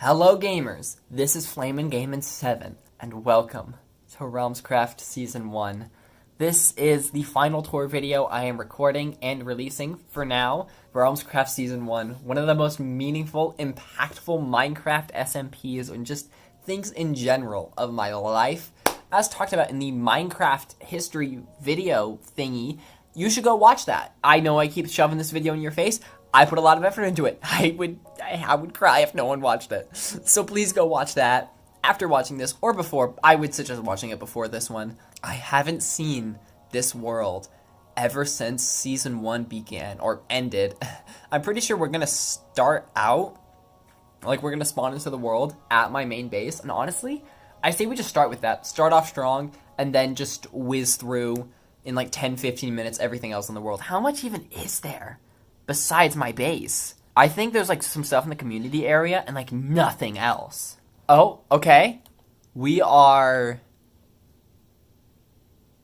Hello gamers, this is Flamin' Gamin' 7, and welcome to Realmscraft Season 1. This is the final tour video I am recording and releasing for now for Realmscraft Season 1. One of the most meaningful, impactful Minecraft SMPs and just things in general of my life. As talked about in the Minecraft history video thingy, you should go watch that. I know I keep shoving this video in your face. I put a lot of effort into it. I would cry if no one watched it. So please go watch that after watching this or before. I would suggest watching it before this one. I haven't seen this world ever since Season 1 began or ended. I'm pretty sure we're going to start out, like we're going to spawn into the world at my main base. And honestly, I say we just start with that. Start off strong and then just whiz through in like 10-15 minutes everything else in the world. How much even is there besides my base? I think there's like some stuff in the community area and like nothing else. Oh, okay. We are...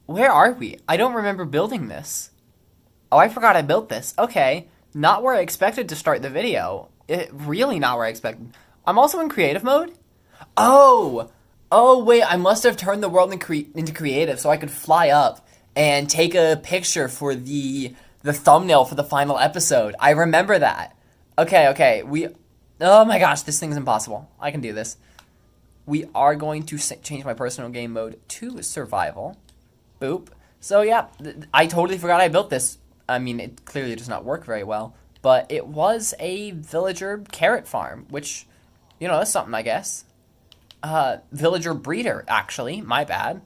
Where are we? I don't remember building this. Oh, I forgot I built this. Okay. Not where I expected to start the video. Really not where I expected. I'm also in creative mode? Oh! Oh, wait, I must have turned the world into creative so I could fly up and take a picture for the thumbnail for the final episode. I remember that. Okay. Oh my gosh, this thing's impossible. I can do this. We are going to change my personal game mode to survival. Boop. So yeah, I totally forgot I built this. I mean, it clearly does not work very well, but it was a villager carrot farm, which, you know, that's something, I guess. Villager breeder, actually. My bad.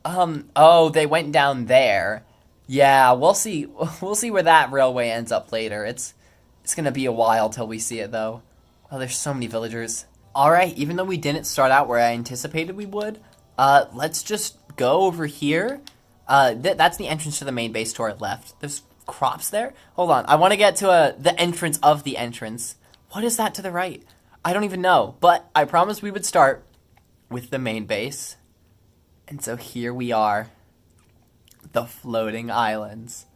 Oh, they went down there. Yeah, we'll see. We'll see where that railway ends up later. It's gonna be a while till we see it, though. Oh, there's so many villagers. All right, even though we didn't start out where I anticipated we would, let's just go over here. That's the entrance to the main base to our left. There's crops there. Hold on, I want to get to the entrance of the entrance. What is that to the right? I don't even know, but I promised we would start with the main base. And so here we are. The floating islands.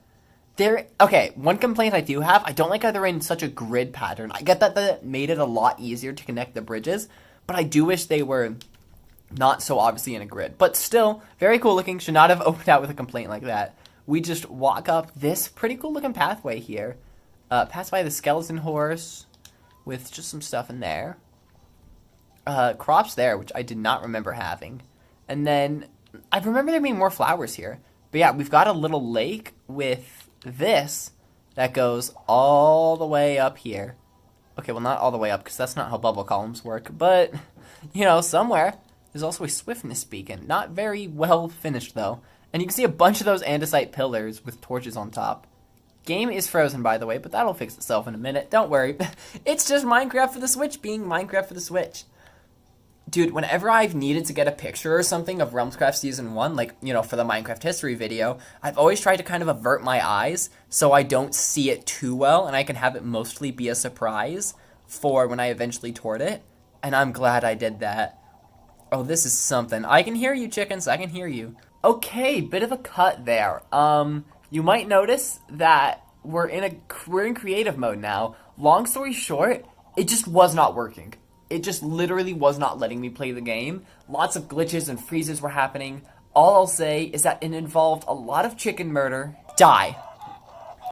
Okay, one complaint I do have, I don't like how they're in such a grid pattern. I get that made it a lot easier to connect the bridges, but I do wish they were not so obviously in a grid. But still, very cool looking. Should not have opened out with a complaint like that. We just walk up this pretty cool looking pathway here. Pass by the skeleton horse with just some stuff in there. Crops there, which I did not remember having. And then, I remember there being more flowers here. But yeah, we've got a little lake with this that goes all the way up here. Okay, well, not all the way up, because that's not how bubble columns work. But, you know, somewhere. There's also a swiftness beacon. Not very well finished, though. And you can see a bunch of those andesite pillars with torches on top. Game is frozen, by the way, but that'll fix itself in a minute. Don't worry. It's just Minecraft for the Switch being Minecraft for the Switch. Dude, whenever I've needed to get a picture or something of Realmscraft Season 1, like, you know, for the Minecraft history video, I've always tried to kind of avert my eyes so I don't see it too well, and I can have it mostly be a surprise for when I eventually toured it, and I'm glad I did that. Oh, this is something. I can hear you, chickens. I can hear you. Okay, bit of a cut there. You might notice that we're in creative mode now. Long story short, it just was not working. It just literally was not letting me play the game. Lots of glitches and freezes were happening. All I'll say is that it involved a lot of chicken murder, die,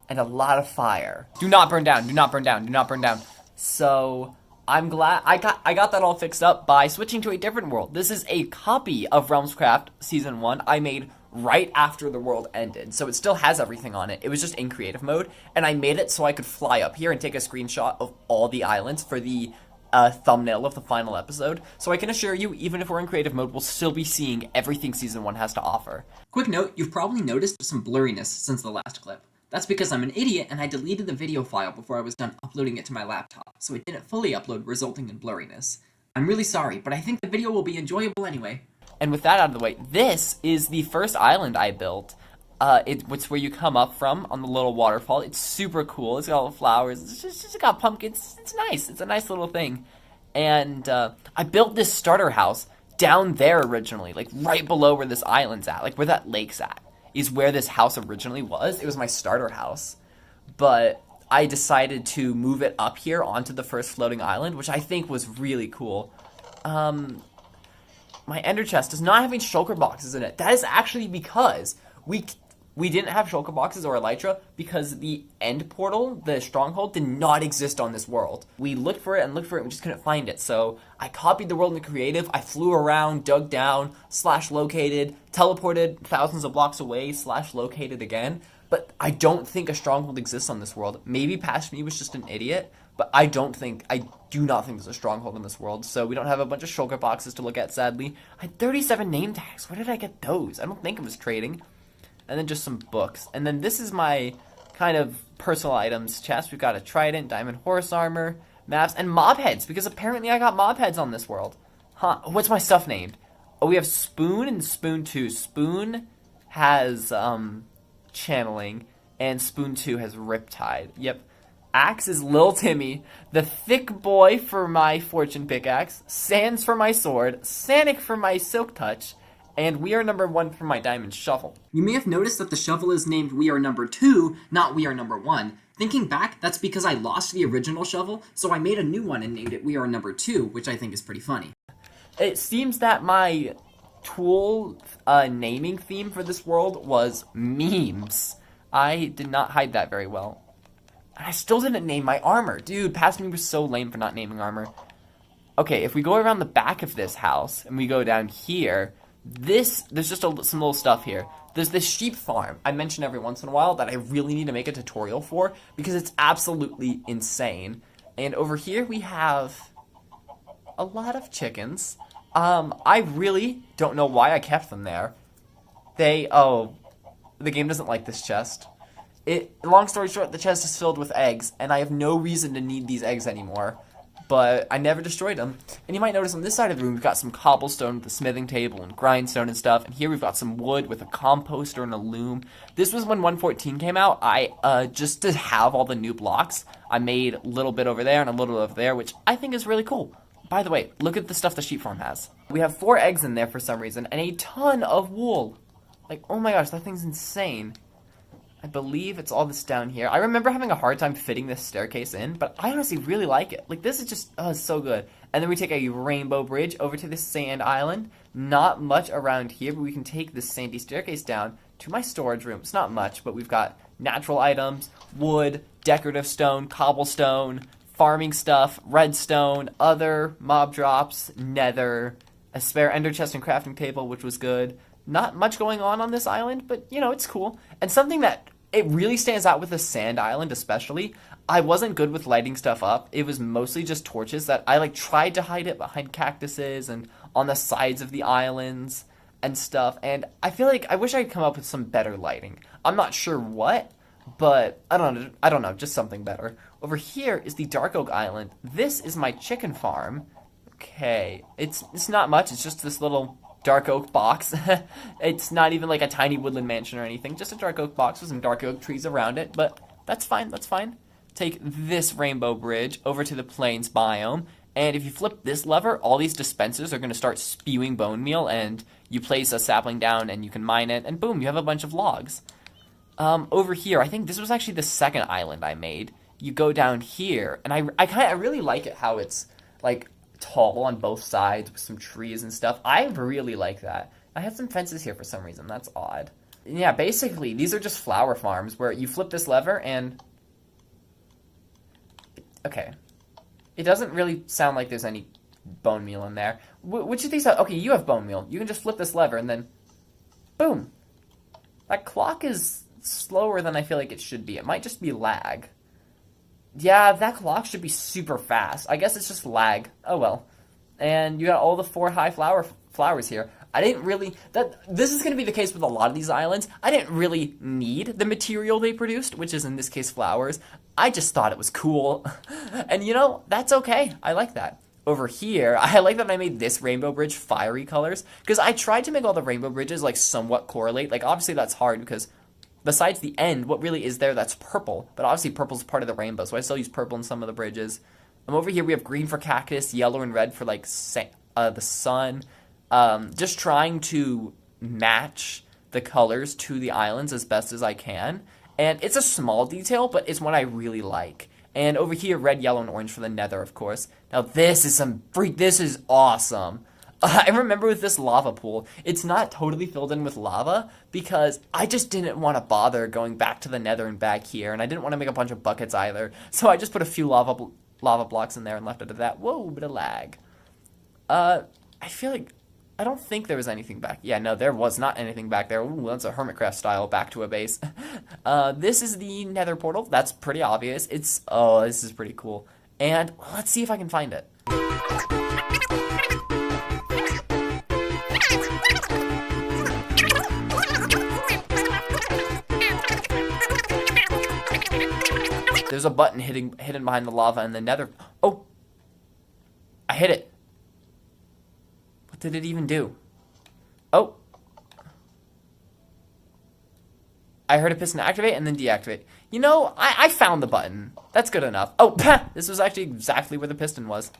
and a lot of fire. Do not burn down, do not burn down, do not burn down. So, I'm glad I got that all fixed up by switching to a different world. This is a copy of Realmscraft Season 1 I made right after the world ended. So it still has everything on it. It was just in creative mode, and I made it so I could fly up here and take a screenshot of all the islands for the thumbnail of the final episode, so I can assure you, even if we're in creative mode, we'll still be seeing everything Season 1 has to offer. Quick note, you've probably noticed some blurriness since the last clip. That's because I'm an idiot and I deleted the video file before I was done uploading it to my laptop, so it didn't fully upload, resulting in blurriness. I'm really sorry, but I think the video will be enjoyable anyway. And with that out of the way, this is the first island I built. It's where you come up from on the little waterfall. It's super cool. It's got all the flowers. It's just got pumpkins. It's nice. It's a nice little thing. And I built this starter house down there originally, like right below where this island's at, like where that lake's at, is where this house originally was. It was my starter house. But I decided to move it up here onto the first floating island, which I think was really cool. My ender chest does not have any shulker boxes in it. That is actually because we didn't have shulker boxes or elytra because the end portal, the stronghold, did not exist on this world. We looked for it and looked for it, and we just couldn't find it. So I copied the world into creative. I flew around, dug down, / located, teleported thousands of blocks away, / located again. But I don't think a stronghold exists on this world. Maybe past me was just an idiot, but I do not think there's a stronghold in this world. So we don't have a bunch of shulker boxes to look at, sadly. I had 37 name tags. Where did I get those? I don't think it was trading. And then just some books. And then this is my kind of personal items chest. We've got a trident, diamond horse armor, maps, and mob heads, because apparently I got mob heads on this world. Huh, what's my stuff named? Oh, we have Spoon and Spoon 2. Spoon has, channeling, and Spoon 2 has Riptide. Yep. Axe is Lil Timmy. The Thick Boy for my fortune pickaxe. Sans for my sword. Sanic for my silk touch. And we are number 1 for my diamond shovel. You may have noticed that the shovel is named We Are Number 2, not We Are Number 1. Thinking back, that's because I lost the original shovel, so I made a new one and named it We Are Number 2, which I think is pretty funny. It seems that my tool naming theme for this world was memes. I did not hide that very well. I still didn't name my armor. Dude, past me was so lame for not naming armor. Okay, if we go around the back of this house and we go down here, there's just some little stuff here. There's this sheep farm I mention every once in a while that I really need to make a tutorial for because it's absolutely insane. And over here we have a lot of chickens. I really don't know why I kept them there. The game doesn't like this chest. Long story short, the chest is filled with eggs, and I have no reason to need these eggs anymore. But I never destroyed them. And you might notice on this side of the room, we've got some cobblestone with a smithing table and grindstone and stuff. And here we've got some wood with a composter and a loom. This was when 1.14 came out. Just to have all the new blocks, I made a little bit over there and a little over there, which I think is really cool. By the way, look at the stuff the sheep farm has. We have 4 eggs in there for some reason, and a ton of wool. Like, oh my gosh, that thing's insane. I believe it's all this down here. I remember having a hard time fitting this staircase in, but I honestly really like it. Like, this is just, it's so good. And then we take a rainbow bridge over to this sand island. Not much around here, but we can take this sandy staircase down to my storage room. It's not much, but we've got natural items, wood, decorative stone, cobblestone, farming stuff, redstone, other mob drops, nether, a spare ender chest and crafting table, which was good. Not much going on this island, but, you know, it's cool. And something that it really stands out with the sand island especially, I wasn't good with lighting stuff up. It was mostly just torches that I, tried to hide it behind cactuses and on the sides of the islands and stuff. And I feel like I wish I'd come up with some better lighting. I'm not sure what, but I don't know, just something better. Over here is the Dark Oak Island. This is my chicken farm. Okay, it's not much. It's just this little dark oak box. It's not even like a tiny woodland mansion or anything, just a dark oak box with some dark oak trees around it, but that's fine, that's fine. Take this rainbow bridge over to the plains biome, and if you flip this lever, all these dispensers are going to start spewing bone meal, and you place a sapling down and you can mine it, and boom, you have a bunch of logs. Over here, I think this was actually the second island I made. You go down here, and I really like it how it's like tall on both sides with some trees and stuff. I really like that. I had some fences here for some reason. That's odd. Yeah, basically, these are just flower farms where you flip this lever and... Okay. It doesn't really sound like there's any bone meal in there. Which of these... Okay, you have bone meal. You can just flip this lever and then... Boom! That clock is slower than I feel like it should be. It might just be lag. Yeah, that clock should be super fast. I guess it's just lag. Oh well. And you got all the 4 high flowers here. I didn't really... This is going to be the case with a lot of these islands. I didn't really need the material they produced, which is in this case flowers. I just thought it was cool. And you know, that's okay. I like that. Over here, I like that I made this rainbow bridge fiery colors. Because I tried to make all the rainbow bridges somewhat correlate. Obviously that's hard because... Besides the end, what really is there that's purple? But obviously purple's part of the rainbow, so I still use purple in some of the bridges. Over here we have green for cactus, yellow and red for the sun. Just trying to match the colors to the islands as best as I can. And it's a small detail, but it's one I really like. And over here, red, yellow, and orange for the nether, of course. Now this is awesome. I remember with this lava pool, it's not totally filled in with lava because I just didn't want to bother going back to the nether and back here, and I didn't want to make a bunch of buckets either. So I just put a few lava blocks in there and left it at that. Whoa, bit of lag. I feel like I don't think there was anything back. Yeah, no, there was not anything back there. Ooh, that's a Hermitcraft-style back to a base. This is the nether portal. That's pretty obvious. Oh, this is pretty cool. And let's see if I can find it. There's a button hidden behind the lava in the nether. Oh! I hit it. What did it even do? Oh! I heard a piston activate and then deactivate. You know, I found the button. That's good enough. Oh, this was actually exactly where the piston was.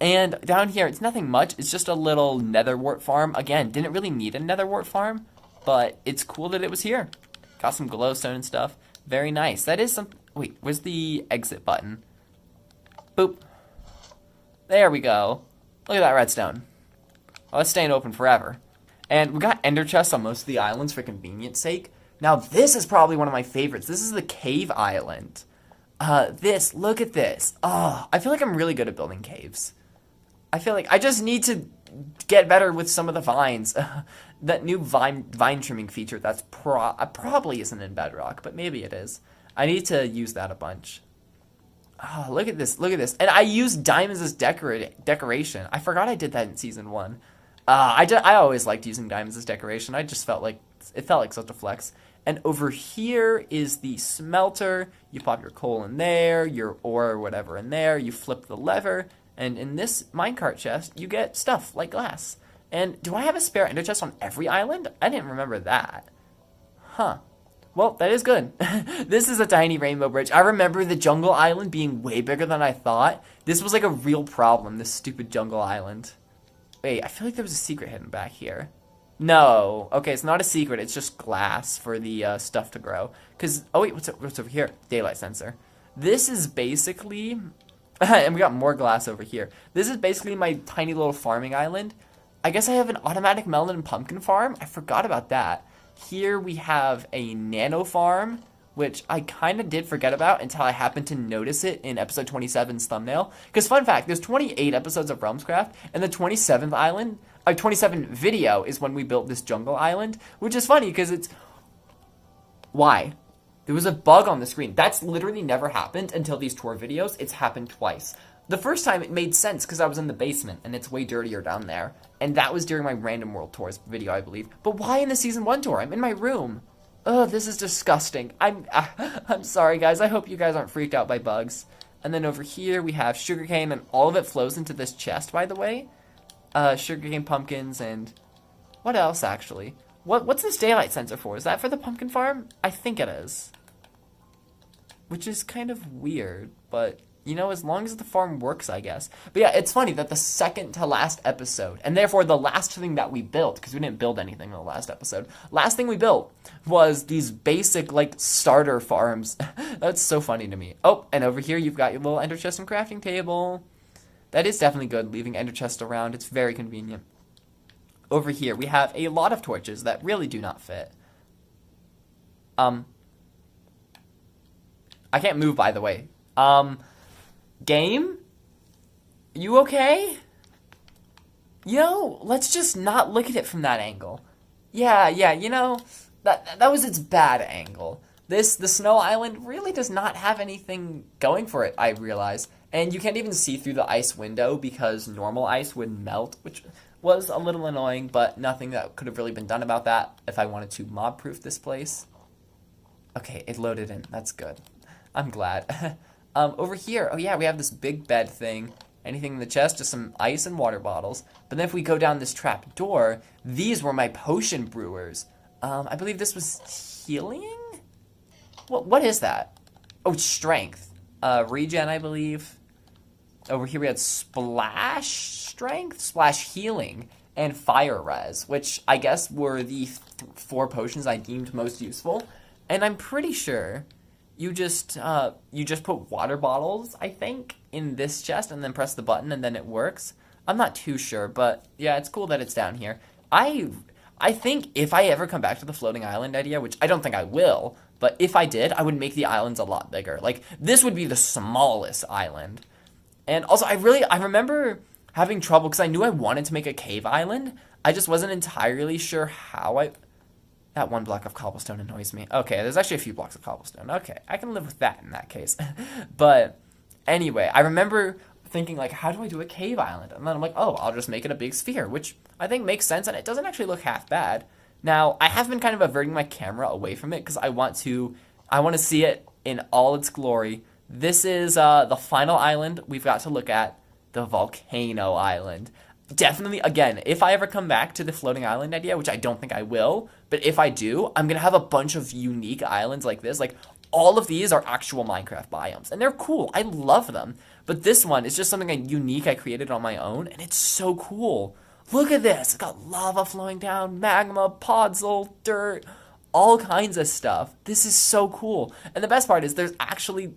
And down here, it's nothing much. It's just a little nether wart farm. Again, didn't really need a nether wart farm, but it's cool that it was here. Got some glowstone and stuff. Very nice. That is some... Wait, where's the exit button? Boop. There we go. Look at that redstone. Well, it's staying open forever. And we got ender chests on most of the islands for convenience sake. Now, this is probably one of my favorites. This is the cave island. Look at this. Oh, I feel like I'm really good at building caves. I feel like I just need to get better with some of the vines. That new vine trimming feature that's probably isn't in Bedrock, but maybe it is. I need to use that a bunch. Oh, look at this. Look at this. And I used diamonds as decoration. I forgot I did that in season 1. I always liked using diamonds as decoration. I just felt like it felt like such a flex. And over here is the smelter. You pop your coal in there, your ore or whatever in there. You flip the lever. And in this minecart chest, you get stuff like glass. And do I have a spare ender chest on every island? I didn't remember that. Huh. Well, that is good. This is a tiny rainbow bridge. I remember the jungle island being way bigger than I thought. This was like a real problem, this stupid jungle island. Wait, I feel like there was a secret hidden back here. No. Okay, it's not a secret. It's just glass for the stuff to grow. Oh, wait, what's over here? Daylight sensor. This is basically... and we got more glass over here. This is basically my tiny little farming island. I guess I have an automatic melon and pumpkin farm. I forgot about that. Here we have a nano farm, which I kind of did forget about until I happened to notice it in episode 27's thumbnail. Because fun fact, there's 28 episodes of Realmscraft, and the 27th video is when we built this jungle island, which is funny because it's... Why? There was a bug on the screen. That's literally never happened until these tour videos. It's happened twice. The first time it made sense because I was in the basement and it's way dirtier down there. And that was during my Random World Tours video, I believe. But why in the Season 1 tour? I'm in my room. Ugh, this is disgusting. I'm sorry, guys. I hope you guys aren't freaked out by bugs. And then over here we have sugarcane, and all of it flows into this chest, by the way. Sugarcane, pumpkins, and... what else, actually? What's this daylight sensor for? Is that for the pumpkin farm? I think it is. Which is kind of weird, but, you know, as long as the farm works, I guess. But yeah, it's funny that the second to last episode, and therefore the last thing that we built, because we didn't build anything in the last episode, last thing we built was these basic, like, starter farms. That's so funny to me. Oh, and over here you've got your little ender chest and crafting table. That is definitely good, leaving ender chest around. It's very convenient. Over here, we have a lot of torches that really do not fit. I can't move, by the way. Game? You okay? Yo, let's just not look at it from that angle. Yeah, you know, that was its bad angle. The snow island really does not have anything going for it, I realize. And you can't even see through the ice window because normal ice would melt, which was a little annoying, but nothing that could have really been done about that if I wanted to mob-proof this place. Okay, it loaded in. That's good. I'm glad. Over here, oh yeah, we have this big bed thing. Anything in the chest? Just some ice and water bottles. But then if we go down this trap door, these were my potion brewers. I believe this was healing? What is that? Oh, strength. Regen, I believe. Over here we had splash strength, splash healing, and fire res, which I guess were the 4 potions I deemed most useful. And I'm pretty sure you just put water bottles, I think, in this chest and then press the button and then it works. I'm not too sure, but yeah, it's cool that it's down here. I I think if I ever come back to the floating island idea, which I don't think I will, but if I did, I would make the islands a lot bigger. Like this would be the smallest island. And also I remember having trouble because I knew I wanted to make a cave island. I just wasn't entirely sure how I that one block of cobblestone annoys me. Okay, there's actually a few blocks of cobblestone. Okay, I can live with that in that case. But anyway, I remember thinking like, how do I do a cave island? And then I'm like, oh, I'll just make it a big sphere, which I think makes sense, and it doesn't actually look half bad. Now, I have been kind of averting my camera away from it because I want to see it in all its glory. This is the final island we've got to look at, the volcano island. Definitely, again, if I ever come back to the floating island idea, which I don't think I will, but if I do, I'm gonna have a bunch of unique islands like this. Like all of these are actual Minecraft biomes, and they're cool. I love them. But this one is just something unique I created on my own, and it's so cool. Look at this. It's got lava flowing down, magma, podzol, dirt, all kinds of stuff. This is so cool. And the best part is there's actually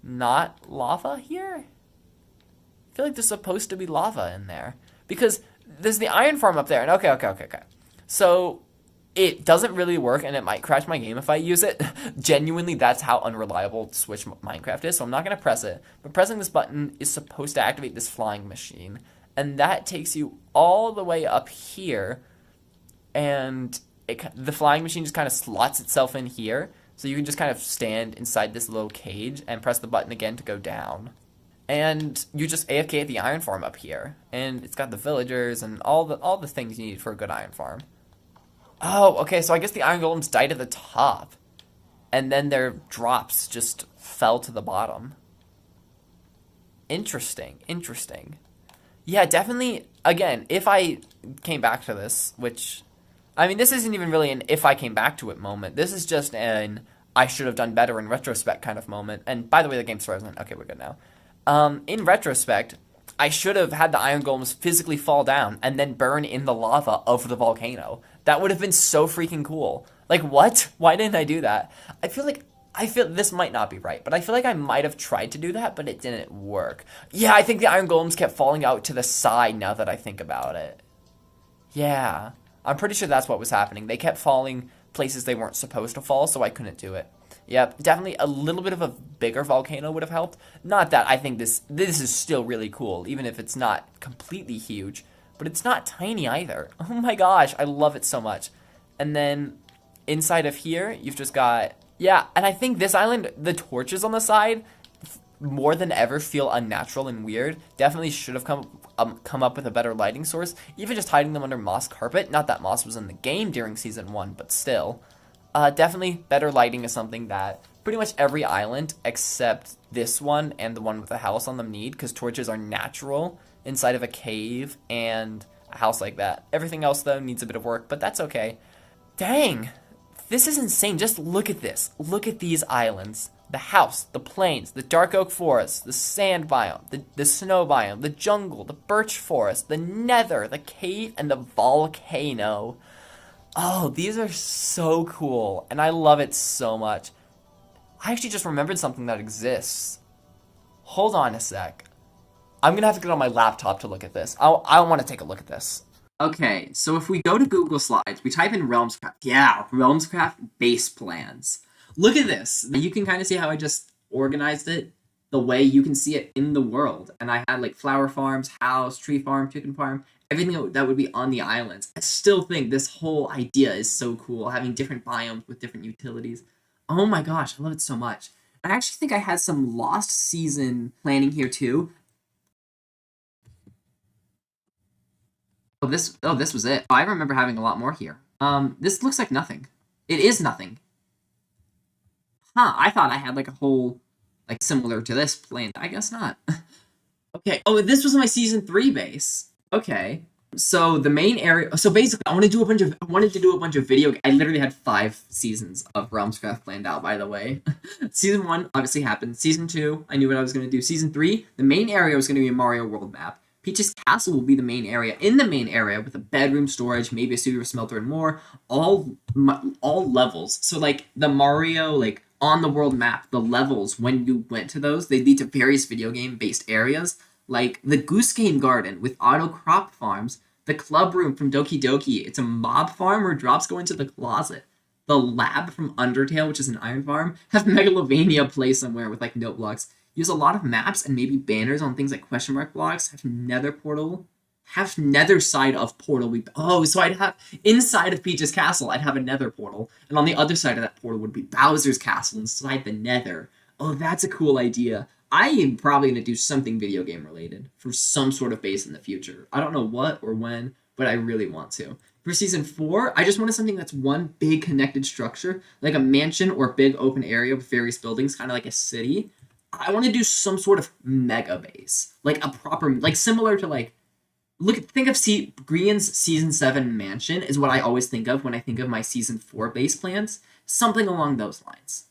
not lava here. I feel like there's supposed to be lava in there because there's the iron farm up there. And okay. So it doesn't really work, and it might crash my game if I use it. Genuinely, that's how unreliable Switch Minecraft is. So I'm not gonna press it. But pressing this button is supposed to activate this flying machine, and that takes you all the way up here. And the flying machine just kind of slots itself in here, so you can just kind of stand inside this little cage and press the button again to go down. And you just AFK at the iron farm up here, and it's got the villagers and all the things you need for a good iron farm. Oh, okay, so I guess the iron golems died at the top, and then their drops just fell to the bottom. Interesting. Yeah, definitely, again, if I came back to this, which, I mean, this isn't even really an if I came back to it moment. This is just an I should have done better in retrospect kind of moment. And by the way, the game's frozen. Okay, we're good now. In retrospect, I should have had the iron golems physically fall down and then burn in the lava of the volcano. That would have been so freaking cool. Like, what? Why didn't I do that? I feel this might not be right, but I feel like I might have tried to do that, but it didn't work. Yeah, I think the iron golems kept falling out to the side now that I think about it. Yeah, I'm pretty sure that's what was happening. They kept falling places they weren't supposed to fall, so I couldn't do it. Yep, definitely a little bit of a bigger volcano would have helped. Not that I think this is still really cool, even if it's not completely huge, but it's not tiny either. Oh my gosh, I love it so much. And then inside of here, you've just got, yeah, and I think this island, the torches on the side, more than ever feel unnatural and weird. Definitely should have come up with a better lighting source. Even just hiding them under moss carpet. Not that moss was in the game during Season 1, but still. Definitely better lighting is something that pretty much every island except this one and the one with the house on them need, because torches are natural inside of a cave and a house like that. Everything else, though, needs a bit of work, but that's okay. Dang, this is insane. Just look at this. Look at these islands. The house, the plains, the dark oak forest, the sand biome, the snow biome, the jungle, the birch forest, the nether, the cave, and the volcano. Oh, these are so cool, and I love it so much. I actually just remembered something that exists. Hold on a sec. I'm gonna have to get on my laptop to look at this. I want to take a look at this. Okay, so if we go to Google Slides, we type in Realmscraft. Yeah, Realmscraft base plans. Look at this. You can kind of see how I just organized it the way you can see it in the world. And I had like flower farms, house, tree farm, chicken farm, everything that would be on the islands. I still think this whole idea is so cool, having different biomes with different utilities. Oh my gosh, I love it so much. I actually think I had some lost season planning here too. Oh, this was it. I remember having a lot more here. This looks like nothing. It is nothing. Huh, I thought I had like a whole, like similar to this planned. I guess not. Okay, oh, this was my season 3 base. Okay. So the main area, so basically I wanted to do a bunch of video, I literally had 5 seasons of Realmscraft planned out, by the way. Season 1 obviously happened. Season 2, I knew what I was going to do. Season 3, the main area was going to be a Mario World map. Peach's Castle will be the main area. In the main area, with a bedroom, storage, maybe a studio, smelter, and more, all levels. So like the Mario like on the world map, the levels when you went to those, they lead to various video game based areas, like the Goose Game Garden with auto crop farms, the club room from Doki Doki. It's a mob farm where drops go into the closet. The lab from Undertale, which is an iron farm, have Megalovania play somewhere with like note blocks. Use a lot of maps and maybe banners on things like question mark blocks. Have nether portal. Have nether side of portal. So I'd have inside of Peach's castle, I'd have a nether portal. And on the other side of that portal would be Bowser's castle inside the nether. Oh, that's a cool idea. I am probably going to do something video game related for some sort of base in the future. I don't know what or when, but I really want to. For season 4, I just wanted something that's one big connected structure, like a mansion or big open area with various buildings, kind of like a city. I want to do some sort of mega base, like a proper, like similar to like, think of Grian's season 7 mansion is what I always think of when I think of my season 4 base plans, something along those lines.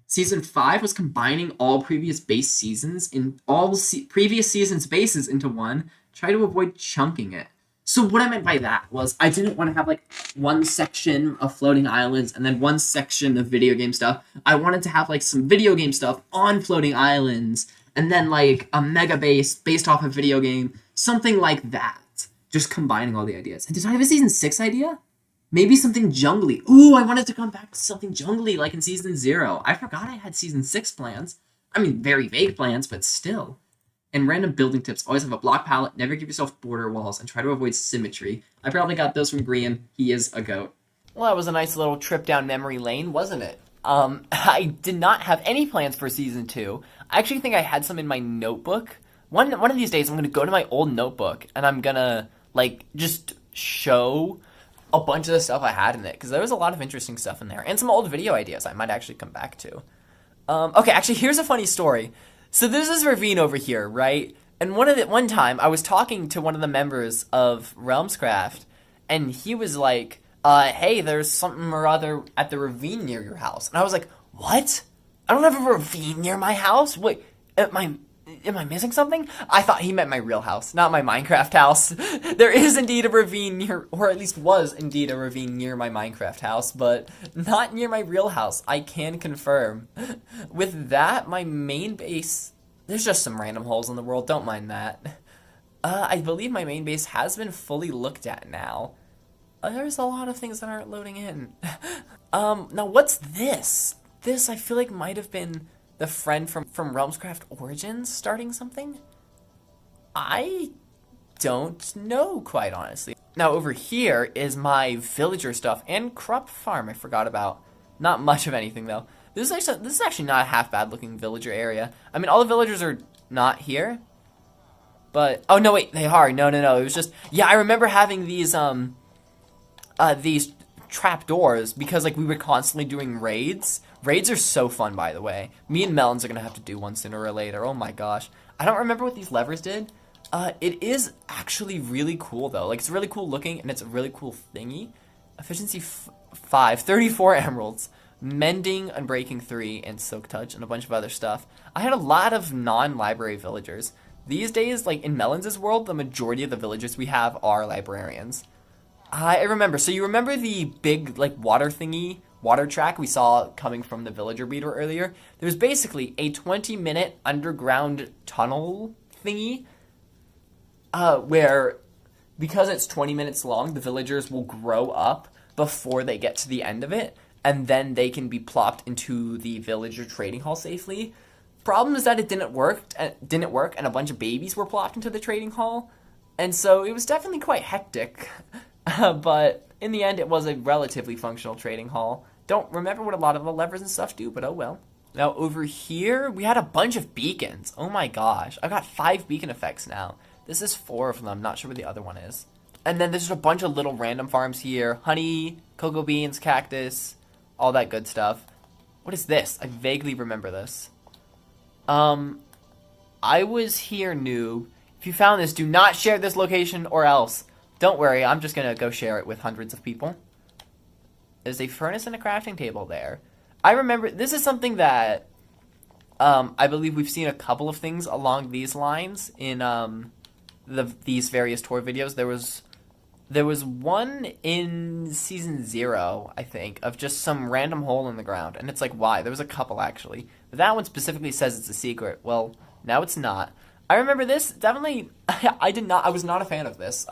Season 5 was combining all previous base seasons in all previous seasons' bases into one. Try to avoid chunking it. So what I meant by that was I didn't want to have like one section of floating islands and then one section of video game stuff. I wanted to have like some video game stuff on floating islands and then like a mega base based off a video game, something like that. Just combining all the ideas. And did I have a season 6 idea? Maybe something jungly. Ooh, I wanted to come back to something jungly like in season 0. I forgot I had season 6 plans. I mean, very vague plans, but still. And random building tips. Always have a block palette, never give yourself border walls, and try to avoid symmetry. I probably got those from Grian. He is a goat. Well, that was a nice little trip down memory lane, wasn't it? I did not have any plans for season 2. I actually think I had some in my notebook. One of these days, I'm going to go to my old notebook, and I'm going to, like, just show a bunch of the stuff I had in it, because there was a lot of interesting stuff in there, and some old video ideas I might actually come back to. Okay, actually, here's a funny story. So there's this ravine over here, right? And one time, I was talking to one of the members of Realmscraft, and he was like, hey, there's something or other at the ravine near your house. And I was like, what? I don't have a ravine near my house? Wait, am I missing something? I thought he meant my real house, not my Minecraft house. There is indeed a ravine near, or at least was indeed a ravine near my Minecraft house, but not near my real house. I can confirm. With that, my main base, there's just some random holes in the world, don't mind that. I believe my main base has been fully looked at now. There's a lot of things that aren't loading in. Now what's this? This I feel like might have been the friend from Realmscraft Origins starting something? I don't know, quite honestly. Now over here is my villager stuff and crop farm I forgot about. Not much of anything though. This is actually not a half bad looking villager area. I mean, all the villagers are not here. But, oh no wait, they are. No, it was just, yeah, I remember having these trap doors because like we were constantly doing raids. Raids are so fun, by the way. Me and Melons are gonna have to do one sooner or later. Oh my gosh. I don't remember what these levers did. It is actually really cool though. Like it's really cool looking and it's a really cool thingy. Efficiency 5, 34 emeralds, mending, unbreaking 3, and silk touch, and a bunch of other stuff. I had a lot of non-library villagers. These days, like in Melons' world, the majority of the villagers we have are librarians. I remember. So you remember the big like water track we saw coming from the villager beater earlier? There's basically a 20-minute underground tunnel thingy where, because it's 20 minutes long, the villagers will grow up before they get to the end of it, and then they can be plopped into the villager trading hall safely. Problem is that it didn't work, and a bunch of babies were plopped into the trading hall, and so it was definitely quite hectic. But in the end, it was a relatively functional trading hall. Don't remember what a lot of the levers and stuff do, but oh well. Now over here, we had a bunch of beacons. Oh my gosh, I've got 5 beacon effects now. This is 4 of them, not sure where the other one is. And then there's just a bunch of little random farms here. Honey, cocoa beans, cactus, all that good stuff. What is this? I vaguely remember this. I was here, noob. If you found this, do not share this location or else. Don't worry, I'm just gonna go share it with hundreds of people. There's a furnace and a crafting table there. I remember, this is something that, I believe we've seen a couple of things along these lines in these various tour videos. There was one in season 0, I think, of just some random hole in the ground, and it's like, why? There was a couple actually, but that one specifically says it's a secret. Well, now it's not. I remember this definitely. I was not a fan of this.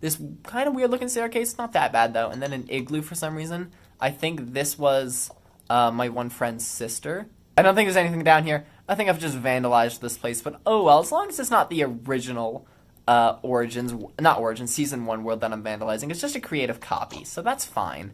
This kind of weird looking staircase, not that bad though, and then an igloo for some reason. I think this was my one friend's sister. I don't think there's anything down here. I think I've just vandalized this place, but oh well, as long as it's not the original season 1 world that I'm vandalizing. It's just a creative copy, so that's fine.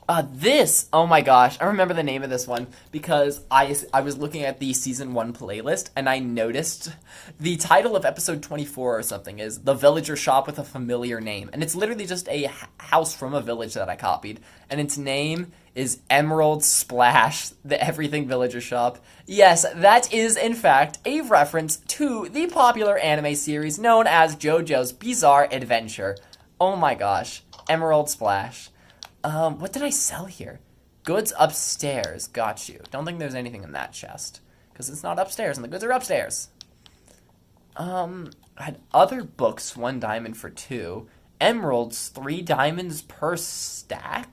Oh my gosh, I remember the name of this one because I was looking at the season 1 playlist and I noticed the title of episode 24 or something is The Villager Shop with a Familiar Name. And it's literally just a house from a village that I copied. And its name is Emerald Splash, the Everything Villager Shop. Yes, that is in fact a reference to the popular anime series known as JoJo's Bizarre Adventure. Oh my gosh, Emerald Splash. What did I sell here? Goods upstairs. Got you. Don't think there's anything in that chest. Because it's not upstairs, and the goods are upstairs. I had other books, 1 diamond for 2. Emeralds, 3 diamonds per stack?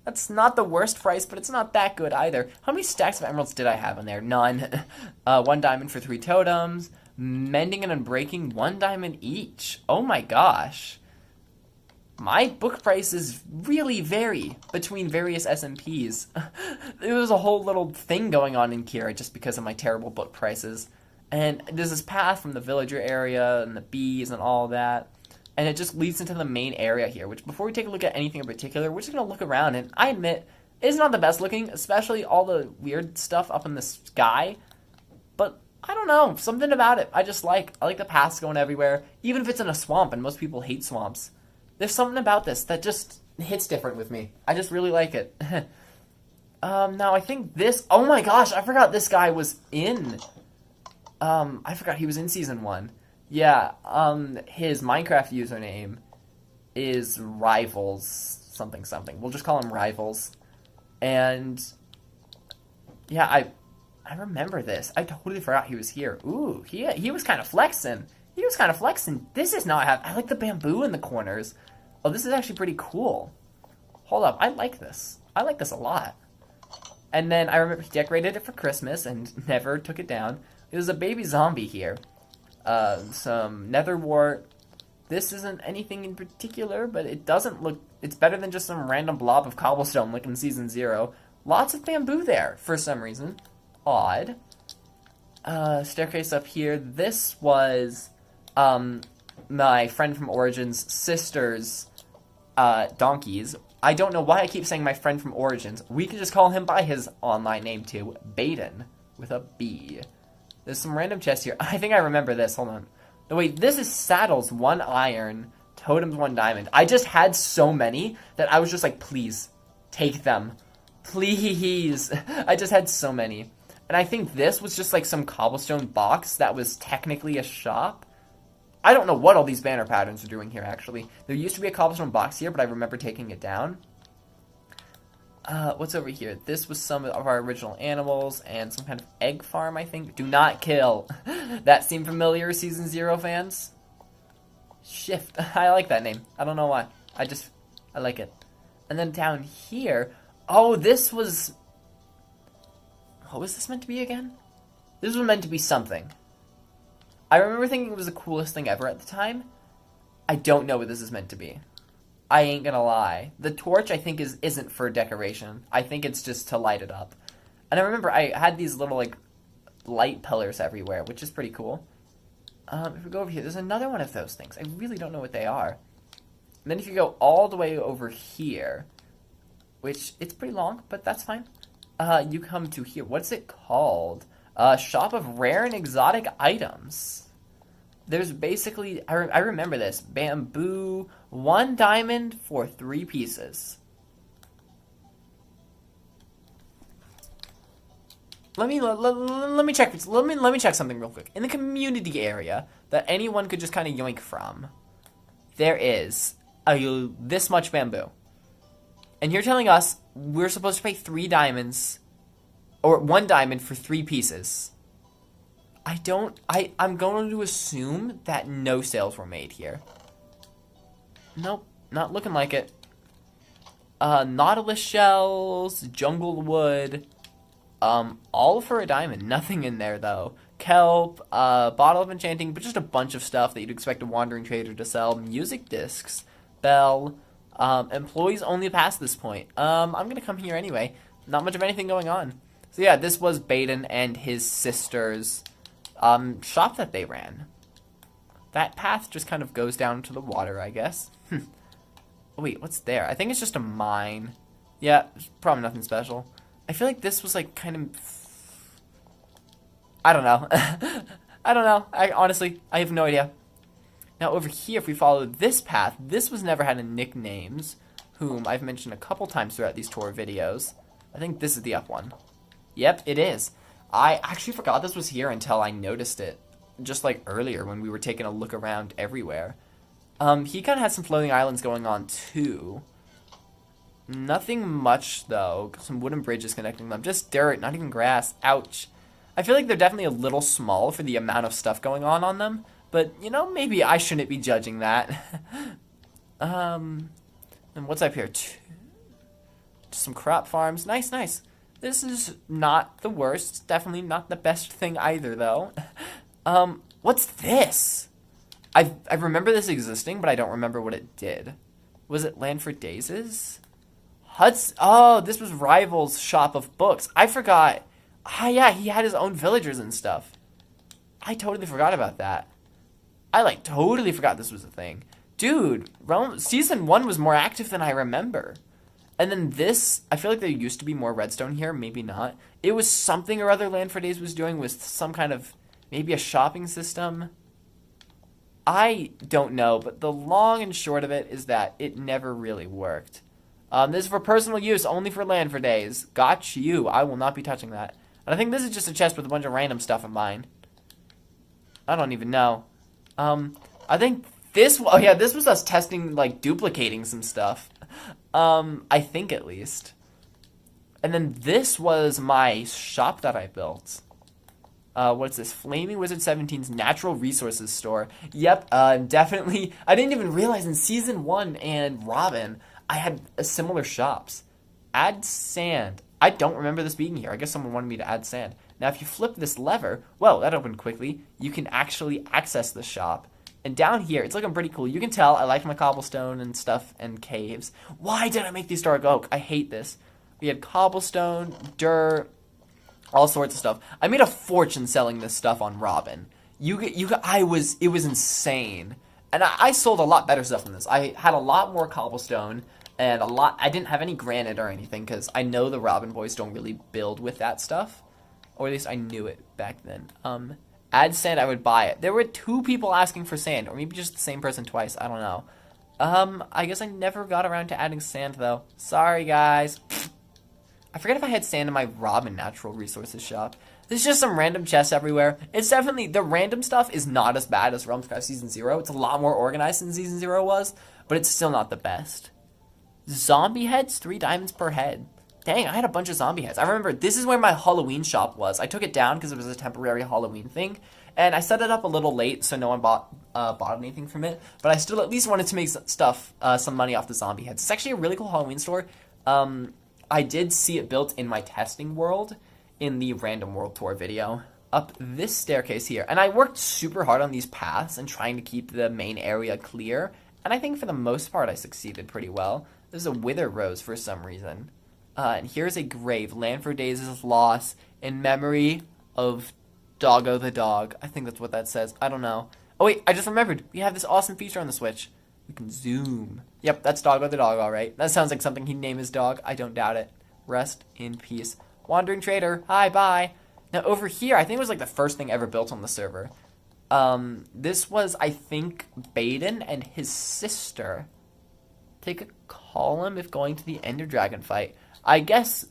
That's not the worst price, but it's not that good either. How many stacks of emeralds did I have in there? None. 1 diamond for 3 totems. Mending and unbreaking, 1 diamond each. Oh my gosh. My book prices really vary between various SMPs. There was a whole little thing going on in Kira just because of my terrible book prices. And there's this path from the villager area and the bees and all that. And it just leads into the main area here, which before we take a look at anything in particular, we're just going to look around. And I admit, it's not the best looking, especially all the weird stuff up in the sky. But I don't know, something about it I like the paths going everywhere, even if it's in a swamp, and most people hate swamps. There's something about this that just hits different with me. I just really like it. Now I think this... Oh my gosh, I forgot this guy was in... I forgot he was in Season 1. Yeah, his Minecraft username is Rivals something something. We'll just call him Rivals. And... yeah, I remember this. I totally forgot he was here. Ooh, he was kind of flexing. He was kind of flexing. This is not... I like the bamboo in the corners. Oh, this is actually pretty cool. Hold up. I like this. I like this a lot. And then I remember he decorated it for Christmas and never took it down. There's a baby zombie here. Some nether wart. This isn't anything in particular, but it doesn't look... It's better than just some random blob of cobblestone like in Season 0. Lots of bamboo there for some reason. Odd. Staircase up here. This was... my friend from Origin's sister's donkeys. I don't know why I keep saying my friend from Origins. We can just call him by his online name too, Baden, with a B. There's some random chests here. I think I remember this. Hold on. No, wait, this is saddles, 1 iron, totems, 1 diamond. I just had so many that I was just like, please, take them. Please. I just had so many. And I think this was just like some cobblestone box that was technically a shop. I don't know what all these banner patterns are doing here, actually. There used to be a cobblestone box here, but I remember taking it down. What's over here? This was some of our original animals and some kind of egg farm, I think. Do not kill. That seemed familiar, Season 0 fans? Shift. I like that name. I don't know why. I like it. And then down here... Oh, this was... What was this meant to be again? This was meant to be something. I remember thinking it was the coolest thing ever at the time. I don't know what this is meant to be. I ain't gonna lie. The torch, I think, isn't for decoration. I think it's just to light it up. And I remember I had these little, like, light pillars everywhere, which is pretty cool. If we go over here, there's another one of those things. I really don't know what they are. And then if you go all the way over here, which, it's pretty long, but that's fine. You come to here. What's it called? Shop of rare and exotic items. There's basically, I remember this, bamboo, 1 diamond for 3 pieces. Let me check something real quick. In the community area that anyone could just kind of yoink from, there is this much bamboo. And you're telling us we're supposed to pay 3 diamonds, or 1 diamond for 3 pieces. I'm going to assume that no sales were made here. Nope, not looking like it. Nautilus shells, jungle wood, all for a diamond. Nothing in there though. Kelp, bottle of enchanting, but just a bunch of stuff that you'd expect a wandering trader to sell. Music discs, bell, employees only past this point. I'm gonna come here anyway. Not much of anything going on. So yeah, this was Baden and his sister's shop that they ran. That path just kind of goes down to the water, I guess. Oh, wait, what's there? I think it's just a mine. Yeah, probably nothing special. I feel like this was like kind of... I don't know. I don't know. Honestly, I have no idea. Now over here, if we follow this path, this was never had a nicknames, whom I've mentioned a couple times throughout these tour videos. I think this is the up one. Yep, it is. I actually forgot this was here until I noticed it. Just like earlier when we were taking a look around everywhere. He kind of had some floating islands going on too. Nothing much though. Some wooden bridges connecting them. Just dirt, not even grass. Ouch. I feel like they're definitely a little small for the amount of stuff going on them. But, you know, maybe I shouldn't be judging that. And what's up here? Some crop farms. Nice, nice. This is not the worst. It's definitely not the best thing either, though. What's this? I remember this existing, but I don't remember what it did. Was it Land for Daisies? Oh, this was Rival's shop of books. I forgot. Ah, yeah, he had his own villagers and stuff. I totally forgot about that. I, like, totally forgot this was a thing. Dude, Season 1 was more active than I remember. And then this, I feel like there used to be more redstone here, maybe not. It was something or other Land for Days was doing with some kind of, maybe a shopping system. I don't know, but the long and short of it is that it never really worked. This is for personal use, only for Land for Days. Got you. I will not be touching that. And I think this is just a chest with a bunch of random stuff of mine. I don't even know. I think this... Oh, yeah, this was us testing, like, duplicating some stuff. I think at least. And then this was my shop that I built. What's this? Flaming Wizard 17's Natural Resources Store. Yep, definitely. I didn't even realize in Season 1 and Robin, I had similar shops. Add sand. I don't remember this being here. I guess someone wanted me to add sand. Now, if you flip this lever, well, that opened quickly. You can actually access the shop. And down here, it's looking pretty cool. You can tell I like my cobblestone and stuff and caves. Why did I make these dark oak? I hate this. We had cobblestone, dirt, all sorts of stuff. I made a fortune selling this stuff on Robin. It was insane. And I sold a lot better stuff than this. I had a lot more cobblestone and I didn't have any granite or anything because I know the Robin boys don't really build with that stuff. Or at least I knew it back then. Add sand, I would buy it. There were 2 people asking for sand, or maybe just the same person twice. I don't know. I guess I never got around to adding sand, though. Sorry, guys. I forget if I had sand in my Robin Natural Resources shop. There's just some random chests everywhere. It's definitely... The random stuff is not as bad as Realmscraft Season 0. It's a lot more organized than Season 0 was, but it's still not the best. Zombie heads? 3 diamonds per head. Dang, I had a bunch of zombie heads. I remember this is where my Halloween shop was. I took it down because it was a temporary Halloween thing. And I set it up a little late, so no one bought anything from it. But I still at least wanted to make some money off the zombie heads. It's actually a really cool Halloween store. I did see it built in my testing world in the Random World Tour video. Up this staircase here. And I worked super hard on these paths and trying to keep the main area clear. And I think for the most part I succeeded pretty well. There's a wither rose for some reason. And here's a grave. Land for Days' loss in memory of Doggo the dog. I think that's what that says. I don't know. Oh, wait. I just remembered. We have this awesome feature on the Switch. We can zoom. Yep, that's Doggo the dog, all right. That sounds like something he'd name his dog. I don't doubt it. Rest in peace. Wandering Trader. Hi, bye. Now, over here, I think it was like the first thing ever built on the server. This was, I think, Baden and his sister. Take a column if going to the Ender Dragon fight. I guess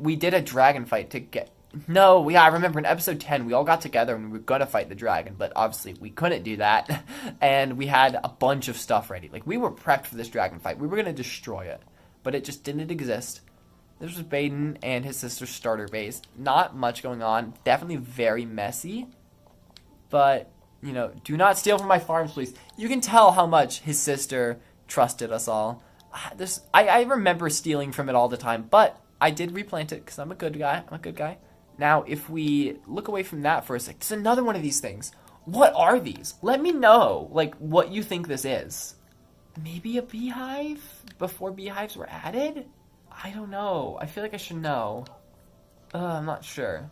we did a dragon fight to get... No, yeah, I remember in episode 10, we all got together and we were going to fight the dragon, but obviously we couldn't do that, and we had a bunch of stuff ready. Like, we were prepped for this dragon fight. We were going to destroy it, but it just didn't exist. This was Baden and his sister's starter base. Not much going on. Definitely very messy. But, you know, do not steal from my farms, please. You can tell how much his sister trusted us all. I remember stealing from it all the time, but I did replant it because I'm a good guy. I'm a good guy. Now, if we look away from that for a sec, there's another one of these things. What are these? Let me know, like, what you think this is. Maybe a beehive before beehives were added? I don't know. I feel like I should know. I'm not sure.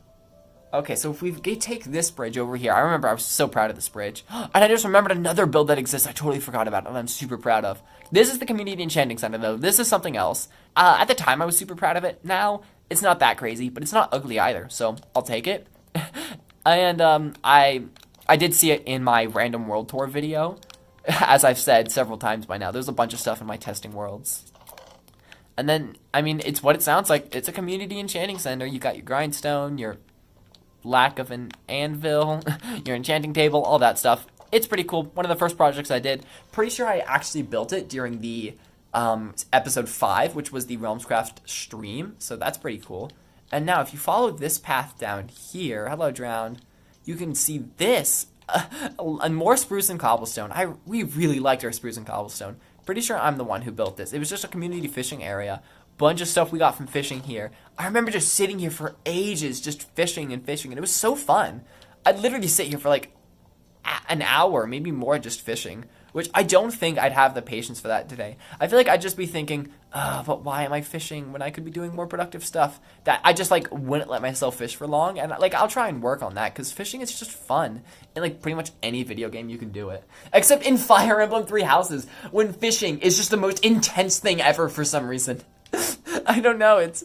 Okay, so if we take this bridge over here, I remember I was so proud of this bridge. And I just remembered another build that exists I totally forgot about and I'm super proud of. This is the Community Enchanting Center, though. This is something else. At the time, I was super proud of it. Now, it's not that crazy, but it's not ugly either, so I'll take it. And I did see it in my random world tour video. As I've said several times by now, there's a bunch of stuff in my testing worlds. And then, I mean, it's what it sounds like. It's a Community Enchanting Center. You got your grindstone, your lack of an anvil, your enchanting table, all that stuff. It's pretty cool. One of the first projects I did. Pretty sure I actually built it during the episode 5, which was the Realmscraft stream. So that's pretty cool. And now if you follow this path down here, hello Drowned, you can see this, and more spruce and cobblestone. We really liked our spruce and cobblestone. Pretty sure I'm the one who built this. It was just a community fishing area. Bunch of stuff we got from fishing here. I remember just sitting here for ages, just fishing, and it was so fun. I'd literally sit here for like an hour, maybe more, just fishing, which I don't think I'd have the patience for that today. I feel like I'd just be thinking, but why am I fishing when I could be doing more productive stuff? That I just like wouldn't let myself fish for long, and like I'll try and work on that because fishing is just fun. In like pretty much any video game you can do it, except in Fire Emblem Three Houses, when fishing is just the most intense thing ever for some reason. I don't know, it's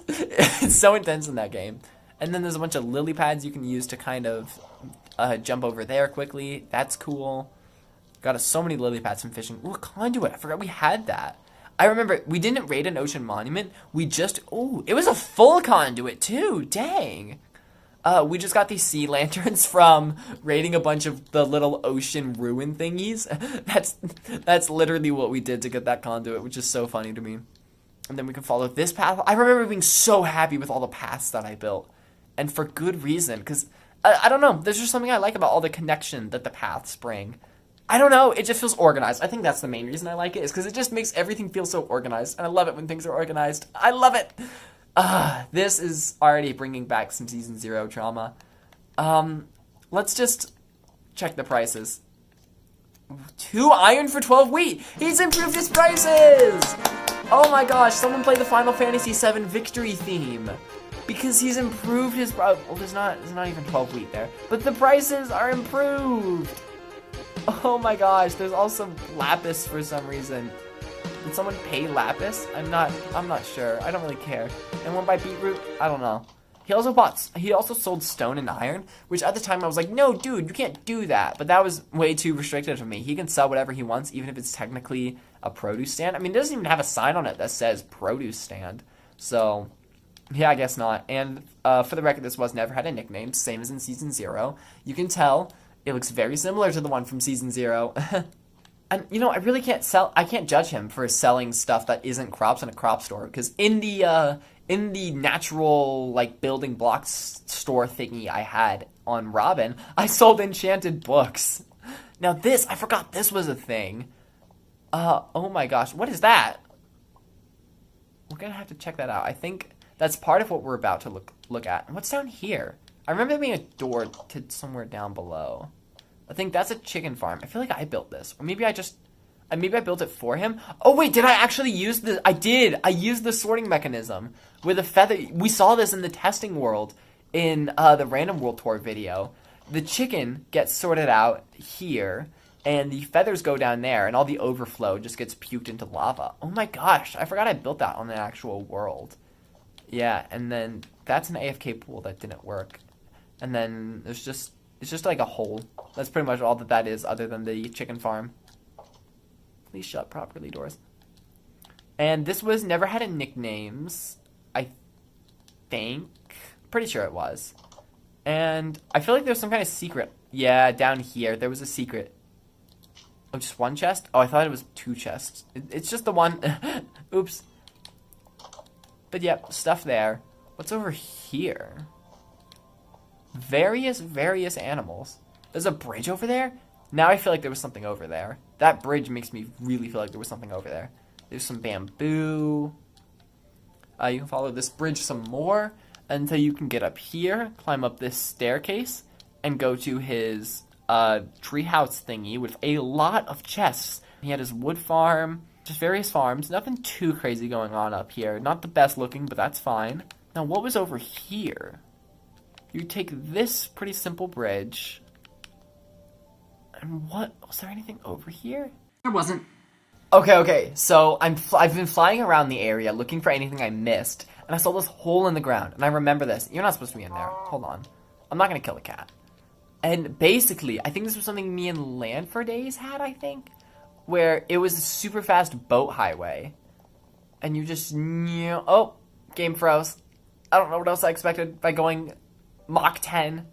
so intense in that game. And then there's a bunch of lily pads you can use to kind of jump over there quickly. That's cool. Got so many lily pads from fishing. Ooh, a conduit. I forgot we had that. I remember we didn't raid an ocean monument. We just, it was a full conduit too. Dang. We just got these sea lanterns from raiding a bunch of the little ocean ruin thingies. That's literally what we did to get that conduit, which is so funny to me. And then we can follow this path. I remember being so happy with all the paths that I built. And for good reason, because, I don't know, there's just something I like about all the connection that the paths bring. I don't know, it just feels organized. I think that's the main reason I like it, is because it just makes everything feel so organized. And I love it when things are organized. I love it! This is already bringing back some Season 0 trauma. Let's just check the prices. 2 iron for 12 wheat! He's improved his prices! Oh my gosh, someone play the Final Fantasy VII victory theme. Because he's improved his, well, there's not even 12 wheat there. But the prices are improved. Oh my gosh, there's also lapis for some reason. Did someone pay lapis? I'm not sure. I don't really care. And one by beetroot? I don't know. He also sold stone and iron, which at the time I was like, no, dude, you can't do that. But that was way too restricted for me. He can sell whatever he wants, even if it's technically a produce stand. I mean, it doesn't even have a sign on it that says produce stand. So, yeah, I guess not. And for the record, this was never had a nickname, same as in Season 0. You can tell it looks very similar to the one from Season 0. And, you know, I really can't judge him for selling stuff that isn't crops in a crop store. Because in the natural, like, building blocks store thingy I had on Robin, I sold enchanted books. Now this, I forgot this was a thing. Oh my gosh, what is that? We're gonna have to check that out. I think that's part of what we're about to look at. And what's down here? I remember there being a door to somewhere down below. I think that's a chicken farm. I feel like I built this. Or maybe I built it for him. Oh wait, did I actually use the, I did. I used the sorting mechanism with a feather. We saw this in the testing world in the random world tour video. The chicken gets sorted out here and the feathers go down there and all the overflow just gets puked into lava. Oh my gosh, I forgot I built that on the actual world. Yeah, and then that's an AFK pool that didn't work. And then it's just like a hole. That's pretty much all that is other than the chicken farm. Please shut properly, doors. And this was never had a nicknames, I think. Pretty sure it was. And I feel like there's some kind of secret. Yeah, down here, there was a secret. Oh, just one chest? Oh, I thought it was 2 chests. It's just the one. Oops. But yep, stuff there. What's over here? Various animals. There's a bridge over there? Now I feel like there was something over there. That bridge makes me really feel like there was something over there. There's some bamboo. You can follow this bridge some more until you can get up here, climb up this staircase, and go to his treehouse thingy with a lot of chests. He had his wood farm, just various farms. Nothing too crazy going on up here. Not the best looking, but that's fine. Now, what was over here? You take this pretty simple bridge. And what? Was there anything over here? There wasn't. Okay. So I've been flying around the area looking for anything I missed, and I saw this hole in the ground. And I remember this. You're not supposed to be in there. Hold on. I'm not gonna kill a cat. And basically, I think this was something me and Landford Days had. I think, where it was a super fast boat highway, and you just oh, game froze. I don't know what else I expected by going Mach 10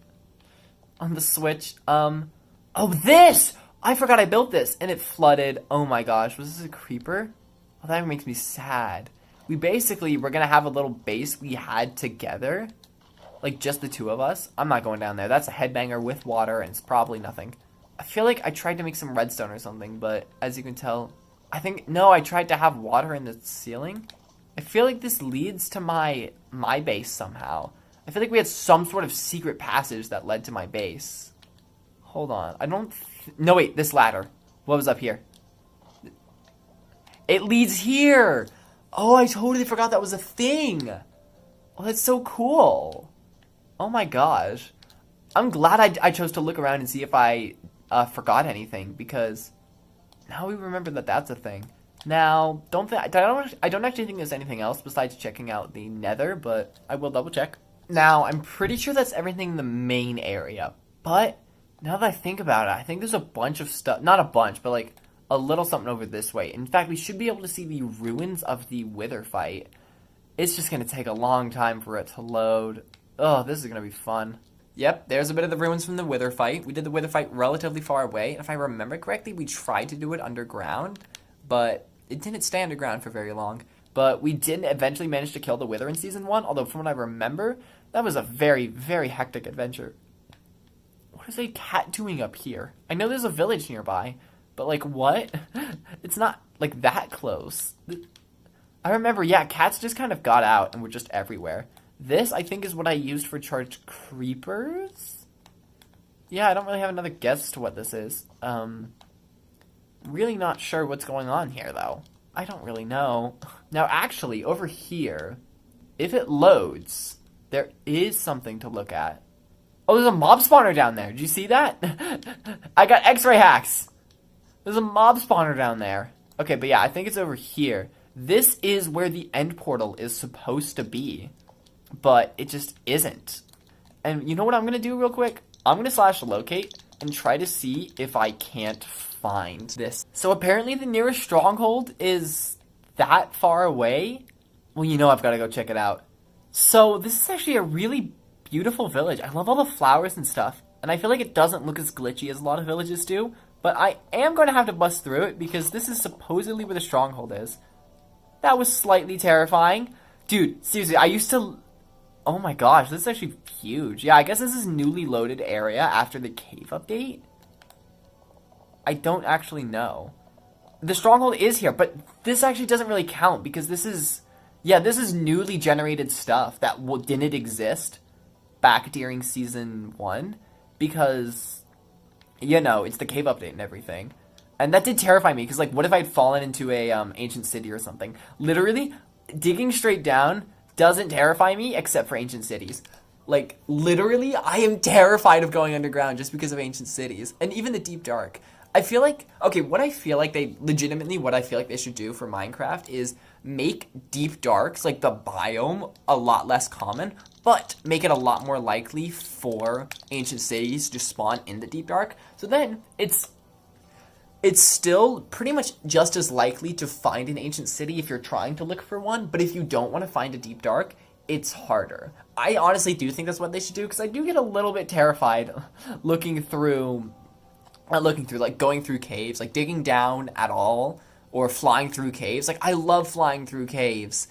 on the Switch. Oh, this! I forgot I built this, and it flooded. Oh my gosh, was this a creeper? Oh, that makes me sad. We basically were gonna have a little base we had together, like just the two of us. I'm not going down there. That's a headbanger with water, and it's probably nothing. I feel like I tried to make some redstone or something, but as you can tell, I tried to have water in the ceiling. I feel like this leads to my base somehow. I feel like we had some sort of secret passage that led to my base. Hold on. No, wait, this ladder. What was up here? It leads here! Oh, I totally forgot that was a thing! Oh, that's so cool. Oh my gosh. I'm glad I chose to look around and see if I forgot anything, because now we remember that that's a thing. Now, I don't actually think there's anything else besides checking out the nether, but I will double check. Now, I'm pretty sure that's everything in the main area, but now that I think about it, I think there's a bunch of stuff, not a bunch, but like a little something over this way. In fact, we should be able to see the ruins of the Wither fight. It's just going to take a long time for it to load. Oh, this is going to be fun. Yep, there's a bit of the ruins from the Wither fight. We did the Wither fight relatively far away, and if I remember correctly, we tried to do it underground, but it didn't stay underground for very long. But we did eventually manage to kill the Wither in Season 1, although from what I remember, that was a very, very hectic adventure. What is a cat doing up here? I know there's a village nearby, but like what? It's not like that close. I remember, yeah, cats just kind of got out and were just everywhere. This, I think, is what I used for charged creepers? Yeah, I don't really have another guess to what this is. Really not sure what's going on here, though. I don't really know. Now, actually, over here, if it loads, there is something to look at. Oh, there's a mob spawner down there. Did you see that? I got X-ray hacks. There's a mob spawner down there. Okay, but yeah, I think it's over here. This is where the end portal is supposed to be, but it just isn't. And you know what I'm going to do real quick? I'm going to /locate and try to see if I can't find this. So apparently the nearest stronghold is that far away. Well, you know I've got to go check it out. So this is actually a really beautiful village. I love all the flowers and stuff. And I feel like it doesn't look as glitchy as a lot of villages do. But I am going to have to bust through it because this is supposedly where the stronghold is. That was slightly terrifying. Dude, seriously, I used to... Oh my gosh, this is actually huge. Yeah, I guess this is newly loaded area after the cave update. I don't actually know. The stronghold is here, but this actually doesn't really count because this is... Yeah, this is newly generated stuff that didn't exist back during Season 1 because, you know, it's the cave update and everything. And that did terrify me because, like, what if I'd fallen into a ancient city or something? Literally, digging straight down doesn't terrify me except for ancient cities. Like, literally, I am terrified of going underground just because of ancient cities. And even the deep dark. I feel like, okay, what I feel like they should do for Minecraft is make deep darks, like the biome, a lot less common, but make it a lot more likely for ancient cities to spawn in the deep dark. So then it's still pretty much just as likely to find an ancient city if you're trying to look for one, but if you don't want to find a deep dark, it's harder. I honestly do think that's what they should do, because I do get a little bit terrified looking through, like going through caves, like digging down at all, or flying through caves. Like, I love flying through caves,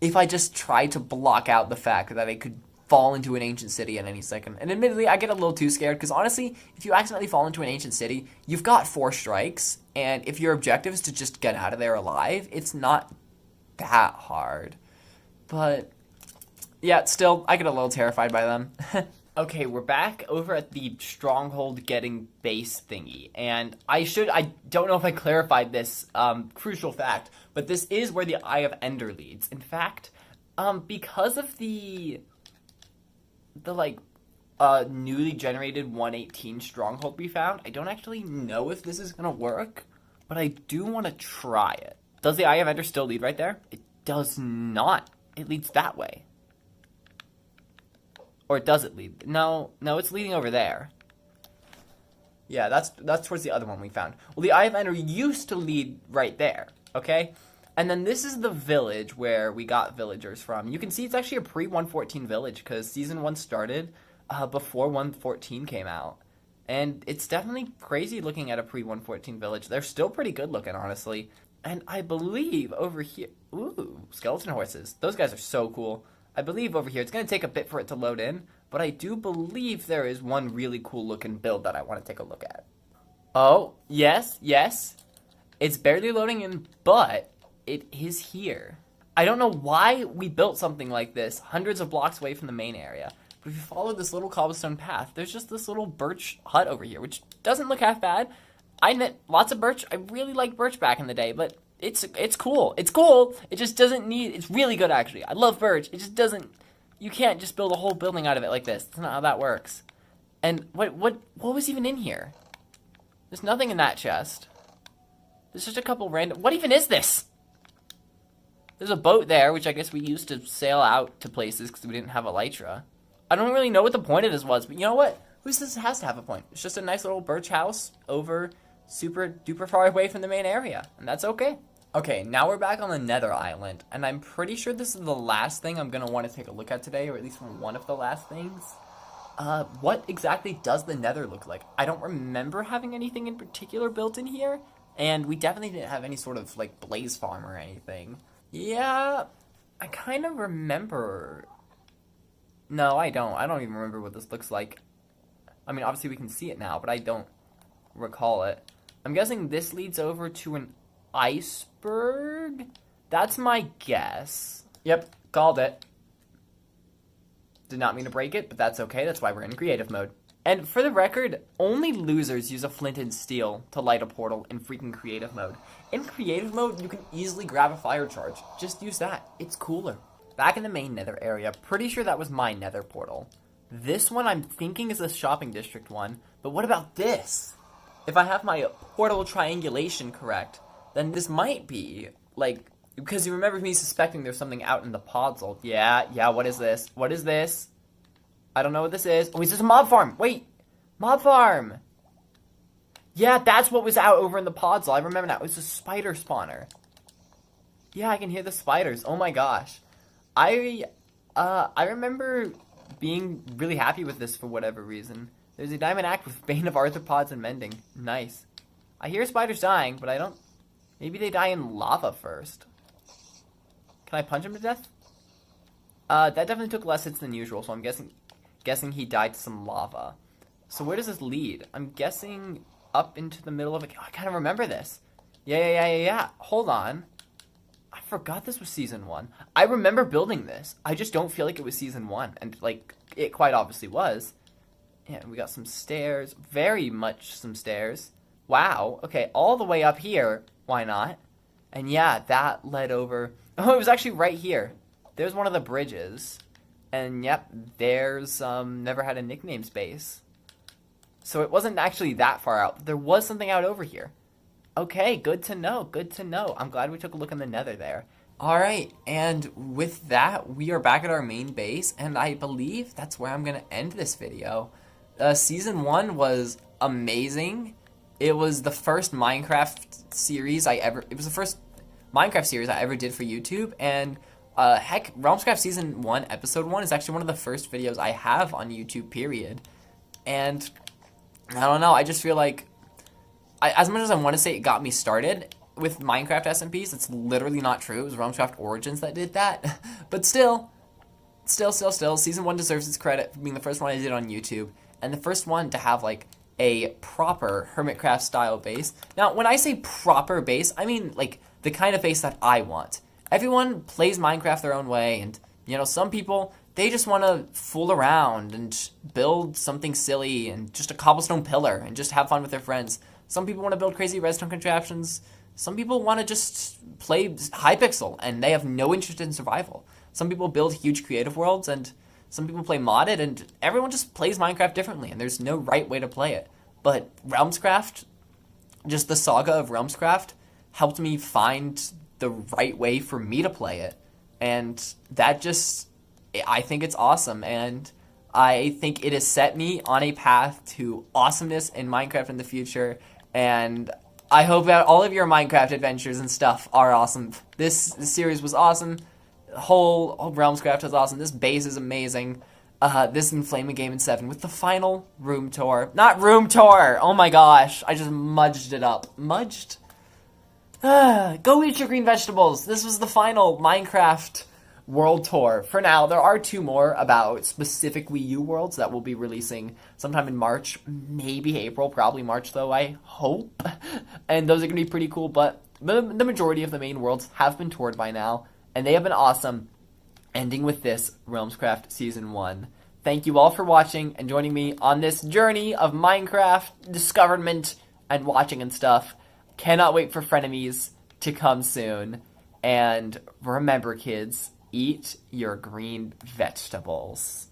if I just tried to block out the fact that I could fall into an ancient city at any second. And admittedly, I get a little too scared because honestly, if you accidentally fall into an ancient city, you've got 4 strikes, and if your objective is to just get out of there alive, it's not that hard. But yeah, still, I get a little terrified by them. Okay, we're back over at the stronghold getting base thingy, and I don't know if I clarified this crucial fact, but this is where the Eye of Ender leads. In fact, because of the newly generated 118 stronghold we found, I don't actually know if this is gonna work, but I do want to try it. Does the Eye of Ender still lead right there? It does not. It leads that way. Or does it lead? No, it's leading over there. Yeah, that's towards the other one we found. Well, the Eye of Ender used to lead right there, okay? And then this is the village where we got villagers from. You can see it's actually a pre-114 village because Season 1 started before 114 came out. And it's definitely crazy looking at a pre-114 village. They're still pretty good looking, honestly. And I believe over here... Ooh, skeleton horses. Those guys are so cool. I believe over here, it's going to take a bit for it to load in, but I do believe there is one really cool looking build that I want to take a look at. Oh, yes. It's barely loading in, but it is here. I don't know why we built something like this hundreds of blocks away from the main area, but if you follow this little cobblestone path, there's just this little birch hut over here, which doesn't look half bad. I knit lots of birch. I really liked birch back in the day, but it's cool. It's cool. It just doesn't need... It's really good, actually. I love birch. It just doesn't... You can't just build a whole building out of it like this. That's not how that works. And what was even in here? There's nothing in that chest. There's just a couple random... What even is this? There's a boat there, which I guess we used to sail out to places because we didn't have elytra. I don't really know what the point of this was, but you know what? Who says it has to have a point? It's just a nice little birch house over super duper far away from the main area, and that's okay. Okay, now we're back on the Nether Island, and I'm pretty sure this is the last thing I'm gonna want to take a look at today, or at least one of the last things. What exactly does the Nether look like? I don't remember having anything in particular built in here, and we definitely didn't have any sort of, like, blaze farm or anything. Yeah, I kind of remember... No, I don't. I don't even remember what this looks like. I mean, obviously we can see it now, but I don't recall it. I'm guessing this leads over to an iceberg? That's my guess. Yep, called it. Did not mean to break it, but that's okay. That's why we're in creative mode. And for the record, only losers use a flint and steel to light a portal in freaking creative mode. In creative mode, you can easily grab a fire charge. Just use that. It's cooler. Back in the main nether area, pretty sure that was my nether portal. This one I'm thinking is the shopping district one, but what about this? If I have my portal triangulation correct, then this might be, like, because you remember me suspecting there's something out in the podzol. Yeah, what is this? What is this? I don't know what this is. Oh, is this a mob farm? Wait, mob farm. Yeah, that's what was out over in the podzol. I remember now. It was a spider spawner. Yeah, I can hear the spiders. Oh my gosh. I remember being really happy with this for whatever reason. There's a diamond axe with Bane of Arthropods and Mending. Nice. I hear spiders dying, but I don't... Maybe they die in lava first. Can I punch him to death? That definitely took less hits than usual, so I'm guessing he died to some lava. So where does this lead? I'm guessing up into the middle of it. Oh, I kind of remember this. Yeah. Hold on. I forgot this was Season 1. I remember building this. I just don't feel like it was Season 1. And, like, it quite obviously was. Yeah, we got some stairs. Very much some stairs. Wow. Okay, all the way up here. Why not? And yeah, that led over... Oh, it was actually right here. There's one of the bridges. And yep, there's Never Had a Nickname space. So it wasn't actually that far out. There was something out over here. Okay, good to know. I'm glad we took a look in the nether there. Alright, and with that, we are back at our main base, and I believe that's where I'm going to end this video. Season 1 was amazing. It was the first Minecraft series It was the first Minecraft series I ever did for YouTube, and heck, Realmscraft Season 1, Episode 1 is actually one of the first videos I have on YouTube, period. And, I don't know, I just feel like, as much as I want to say it got me started, with Minecraft SMPs, it's literally not true. It was Realmscraft Origins that did that. But still, Season 1 deserves its credit for being the first one I did on YouTube, and the first one to have, like, a proper Hermitcraft-style base. Now, when I say proper base, I mean, like, the kind of base that I want. Everyone plays Minecraft their own way, and, you know, some people, they just want to fool around and build something silly and just a cobblestone pillar and just have fun with their friends. Some people want to build crazy redstone contraptions. Some people want to just play Hypixel, and they have no interest in survival. Some people build huge creative worlds, and some people play modded, and everyone just plays Minecraft differently, and there's no right way to play it. But Realmscraft, just the saga of Realmscraft, helped me find the right way for me to play it. And that just, I think it's awesome, and I think it has set me on a path to awesomeness in Minecraft in the future, and I hope that all of your Minecraft adventures and stuff are awesome. This series was awesome. The whole Realmscraft is awesome. This base is amazing. This Inflaming Game in 7 with the final room tour. Not room tour! Oh my gosh. I just mudged it up. Mudged? Go eat your green vegetables. This was the final Minecraft world tour. For now, there are 2 more about specific Wii U worlds that will be releasing sometime in March, maybe April, probably March though, I hope. And those are going to be pretty cool, but the majority of the main worlds have been toured by now, and they have been awesome, ending with this Realmscraft Season 1. Thank you all for watching and joining me on this journey of Minecraft discoverment and watching and stuff. Cannot wait for frenemies to come soon. And remember, kids, eat your green vegetables.